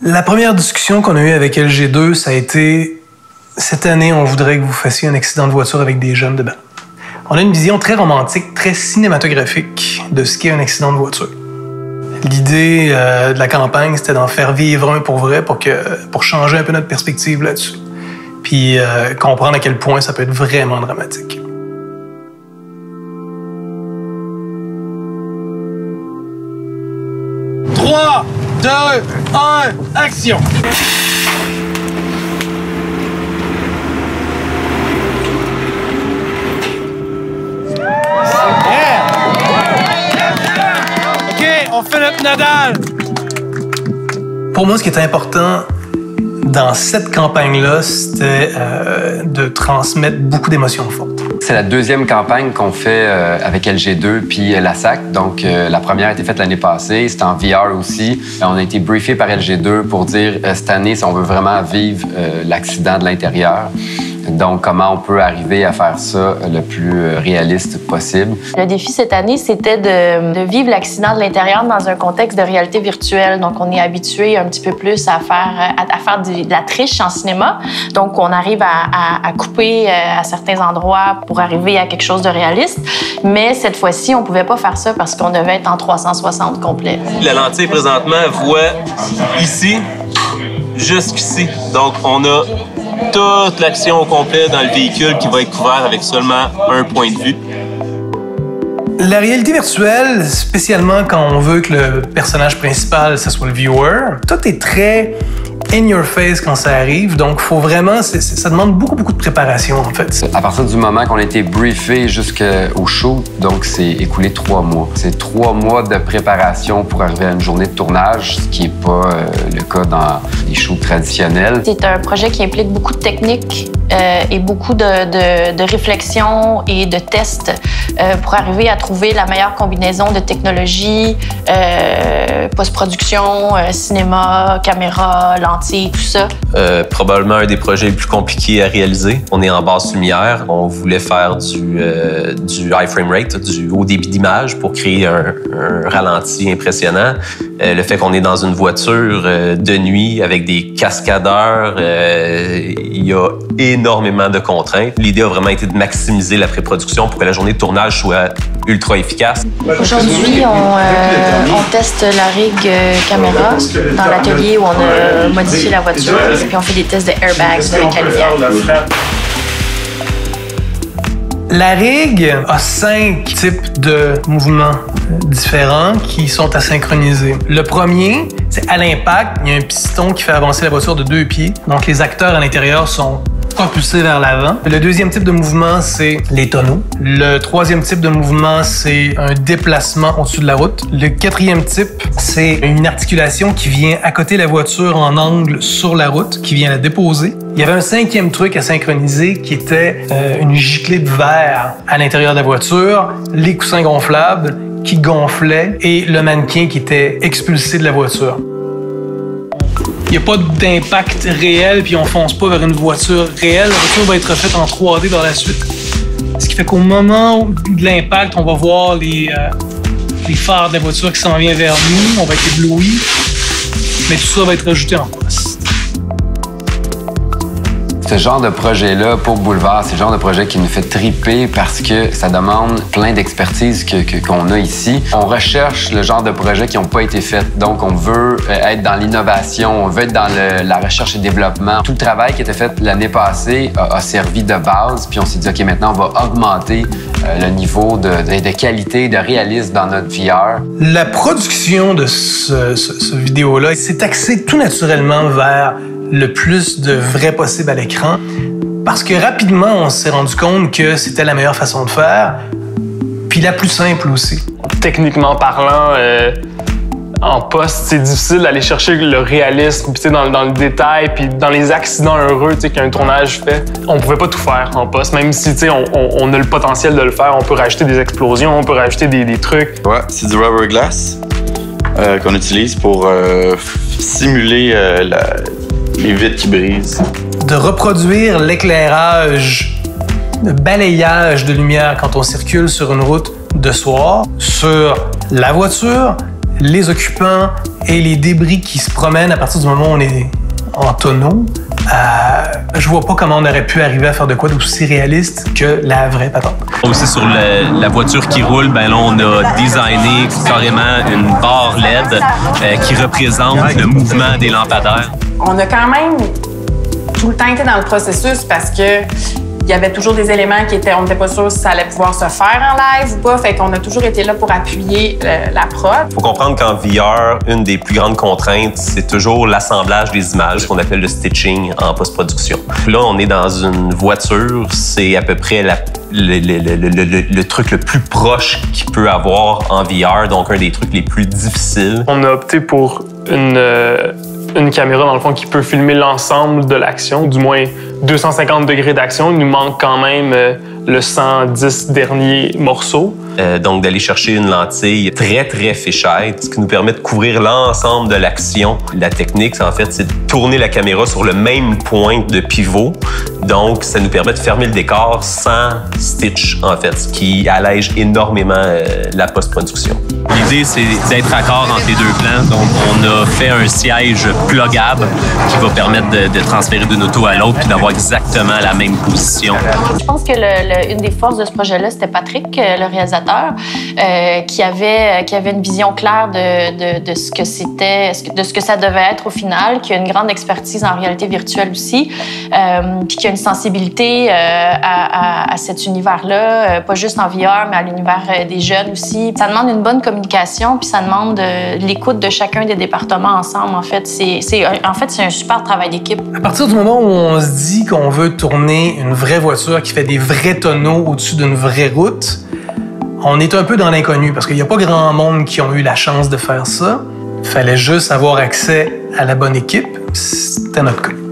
La première discussion qu'on a eue avec LG2, ça a été « Cette année, on voudrait que vous fassiez un accident de voiture avec des jeunes dedans. » On a une vision très romantique, très cinématographique de ce qu'est un accident de voiture. L'idée de la campagne, c'était d'en faire vivre un pour vrai pour changer un peu notre perspective là-dessus. Puis comprendre à quel point ça peut être vraiment dramatique. « 3, 2, 1, action! » On fait notre Nadal! Pour moi, ce qui était important dans cette campagne-là, c'était de transmettre beaucoup d'émotions fortes. C'est la deuxième campagne qu'on fait avec LG2 puis la SAC. Donc, la première a été faite l'année passée. C'était en VR aussi. On a été briefé par LG2 pour dire cette année, si on veut vraiment vivre l'accident de l'intérieur. Donc, comment on peut arriver à faire ça le plus réaliste possible. Le défi cette année, c'était de vivre l'accident de l'intérieur dans un contexte de réalité virtuelle. Donc, on est habitué un petit peu plus à faire de la triche en cinéma. Donc, on arrive à couper à certains endroits pour arriver à quelque chose de réaliste. Mais cette fois-ci, on pouvait pas faire ça parce qu'on devait être en 360 complet. La lentille, présentement, voit ici jusqu'ici. Donc, on a toute l'action au complet dans le véhicule qui va être couvert avec seulement un point de vue. La réalité virtuelle, spécialement quand on veut que le personnage principal, ce soit le viewer, tout est très in your face quand ça arrive. Donc, faut vraiment, ça demande beaucoup de préparation, en fait. À partir du moment qu'on a été briefé jusqu'au show, donc c'est écoulé 3 mois. C'est 3 mois de préparation pour arriver à une journée de tournage, ce qui n'est pas le cas dans les shows traditionnels. C'est un projet qui implique beaucoup de techniques et beaucoup de réflexion et de tests pour arriver à trouver la meilleure combinaison de technologies, post-production, cinéma, caméra, lentilles, tout ça. Probablement un des projets les plus compliqués à réaliser. On est en basse lumière. On voulait faire du high frame rate, du haut débit d'image pour créer un ralenti impressionnant. Le fait qu'on est dans une voiture de nuit avec des cascadeurs, il y a énormément de contraintes. L'idée a vraiment été de maximiser la pré-production pour que la journée de tournage soit ultra efficace. Aujourd'hui, on teste la rig caméra dans l'atelier où on a modifié la voiture. Puis on fait des tests de airbags avec la lumière. La rig a 5 types de mouvements différents qui sont à synchroniser. Le premier, c'est à l'impact, il y a un piston qui fait avancer la voiture de 2 pieds. Donc les acteurs à l'intérieur sont propulsés vers l'avant. Le deuxième type de mouvement, c'est les tonneaux. Le troisième type de mouvement, c'est un déplacement au-dessus de la route. Le quatrième type, c'est une articulation qui vient accoter la voiture en angle sur la route, qui vient la déposer. Il y avait un 5e truc à synchroniser qui était une giclée de verre à l'intérieur de la voiture, les coussins gonflables qui gonflaient et le mannequin qui était expulsé de la voiture. Il n'y a pas d'impact réel, puis on fonce pas vers une voiture réelle. La voiture va être faite en 3D par la suite. Ce qui fait qu'au moment de l'impact, on va voir les phares de la voiture qui s'en viennent vers nous. On va être ébloui, mais tout ça va être ajouté en post. Ce genre de projet-là, pour Boulevard, c'est le genre de projet qui nous fait triper parce que ça demande plein d'expertise qu'on a ici. On recherche le genre de projets qui n'ont pas été faits. Donc, on veut être dans l'innovation, on veut être dans la recherche et développement. Tout le travail qui était fait l'année passée a servi de base. Puis on s'est dit, OK, maintenant, on va augmenter le niveau de qualité, de réalisme dans notre VR. La production de ce vidéo-là s'est axée tout naturellement vers le plus de vrai possible à l'écran, parce que rapidement, on s'est rendu compte que c'était la meilleure façon de faire, puis la plus simple aussi. Techniquement parlant, en post, c'est difficile d'aller chercher le réalisme, puis dans le détail, puis dans les accidents heureux qu'un tournage fait. On pouvait pas tout faire en post, même si on a le potentiel de le faire. On peut rajouter des explosions, on peut rajouter des trucs. Ouais, c'est du rubber glass qu'on utilise pour simuler les vitres qui brisent. De reproduire l'éclairage, le balayage de lumière quand on circule sur une route de soir, sur la voiture, les occupants et les débris qui se promènent à partir du moment où on est en tonneau, je vois pas comment on aurait pu arriver à faire de quoi d'aussi réaliste que la vraie patente. Aussi sur la voiture qui roule, ben là, on a designé carrément une barre LED qui représente le mouvement des lampadaires. On a quand même tout le temps été dans le processus parce que il y avait toujours des éléments on n'était pas sûr si ça allait pouvoir se faire en live ou pas. Fait qu'on a toujours été là pour appuyer la prod. Il faut comprendre qu'en VR, une des plus grandes contraintes, c'est toujours l'assemblage des images, qu'on appelle le stitching en post-production. Là, on est dans une voiture, c'est à peu près le truc le plus proche qu'il peut avoir en VR, donc un des trucs les plus difficiles. On a opté pour une caméra, dans le fond, qui peut filmer l'ensemble de l'action, du moins 250 degrés d'action. Il nous manque quand même le 110 dernier morceau. Donc, d'aller chercher une lentille très, très fisheye, ce qui nous permet de couvrir l'ensemble de l'action. La technique, en fait, c'est de tourner la caméra sur le même point de pivot. Donc, ça nous permet de fermer le décor sans stitch, en fait, ce qui allège énormément la post-production. L'idée, c'est d'être raccord entre les deux plans. Donc, on a fait un siège pluggable qui va permettre de transférer d'une auto à l'autre puis d'avoir exactement la même position. Je pense que une des forces de ce projet-là, c'était Patrick, le réalisateur, qui avait une vision claire de ce que c'était, de ce que ça devait être au final, qui a une grande expertise en réalité virtuelle aussi, puis qui a une sensibilité à cet univers-là, pas juste en VR, mais à l'univers des jeunes aussi. Ça demande une bonne communication, puis ça demande l'écoute de chacun des départements ensemble. En fait, c'est un super travail d'équipe. À partir du moment où on se dit qu'on veut tourner une vraie voiture qui fait des vrais tonneaux au-dessus d'une vraie route, on est un peu dans l'inconnu parce qu'il n'y a pas grand monde qui ont eu la chance de faire ça. Il fallait juste avoir accès à la bonne équipe. C'était notre cas.